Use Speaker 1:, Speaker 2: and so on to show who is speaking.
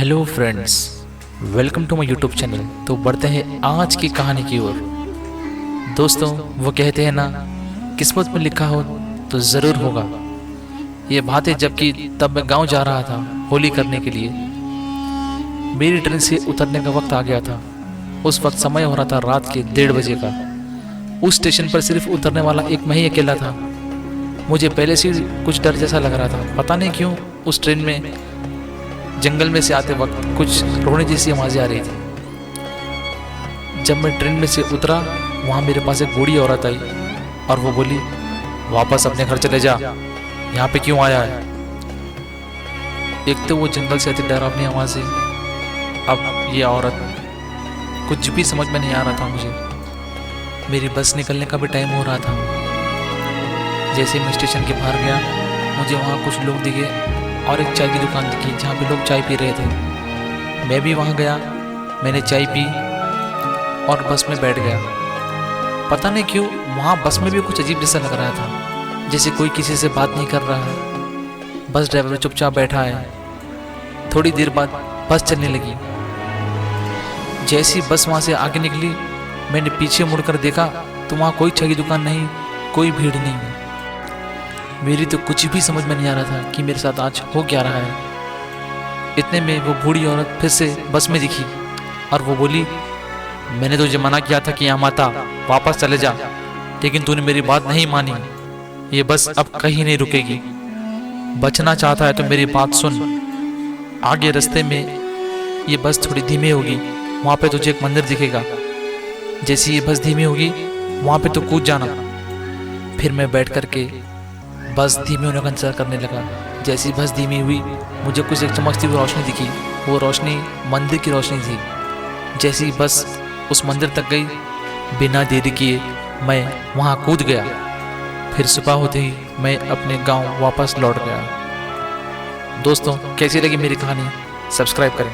Speaker 1: Hello friends, welcome to my YouTube channel. तो बढ़ते हैं आज की कहानी की ओर। दोस्तों, वो कहते हैं ना, किस्मत में लिखा हो तो ज़रूर होगा। ये बात है जबकि तब मैं गांव जा रहा था होली करने के लिए। मेरी ट्रेन से उतरने का वक्त आ गया था। उस वक्त समय हो रहा था रात के 1:30 बजे का। उस स्टेशन पर सिर्फ उतरने वाला एक मैं ही अकेला था। मुझे पहले से कुछ डर जैसा लग रहा था। पता नहीं क्यों उस ट्रेन में जंगल में से आते वक्त कुछ रोने जैसी आवाज़ें आ रही थी। जब मैं ट्रेन में से उतरा, वहाँ मेरे पास एक बूढ़ी औरत आई और वो बोली, वापस अपने घर चले जा, यहाँ पे क्यों आया है। एक तो वो जंगल से आती डरावनी आवाज़ें, अब ये औरत, कुछ भी समझ में नहीं आ रहा था मुझे। मेरी बस निकलने का भी टाइम हो रहा था। जैसे मैं स्टेशन के बाहर गया, मुझे वहाँ कुछ लोग दिखे और एक चाय की दुकान दिखी जहाँ पे लोग चाय पी रहे थे। मैं भी वहाँ गया, मैंने चाय पी और बस में बैठ गया। पता नहीं क्यों वहाँ बस में भी कुछ अजीब जैसा लग रहा था, जैसे कोई किसी से बात नहीं कर रहा है। बस ड्राइवर चुपचाप बैठा है। थोड़ी देर बाद बस चलने लगी। जैसी बस वहाँ से आगे निकली, मैंने पीछे मुड़कर देखा तो वहाँ कोई चाय की दुकान नहीं, कोई भीड़ नहीं। मेरी तो कुछ भी समझ में नहीं आ रहा था कि मेरे साथ आज हो क्या रहा है। इतने में वो बूढ़ी औरत फिर से बस में दिखी और वो बोली, मैंने तुझे मना किया था कि यहाँ मत आ, वापस चले जा, लेकिन तूने मेरी बात नहीं मानी। ये बस अब कहीं नहीं रुकेगी। बचना चाहता है तो मेरी बात सुन। आगे रास्ते में ये बस थोड़ी धीमी होगी, वहाँ पे तुझे एक मंदिर दिखेगा। जैसे ये बस धीमी होगी, वहाँ पे तो कूद जाना। फिर मैं बैठ करके बस धीमी होने का इंतजार करने लगा। जैसी बस धीमी हुई, मुझे कुछ एक चमकती हुई रोशनी दिखी। वो रोशनी मंदिर की रोशनी थी। जैसी बस उस मंदिर तक गई, बिना देरी किए मैं वहाँ कूद गया। फिर सुबह होते ही मैं अपने गांव वापस लौट गया। दोस्तों, कैसी लगी मेरी कहानी? सब्सक्राइब करें।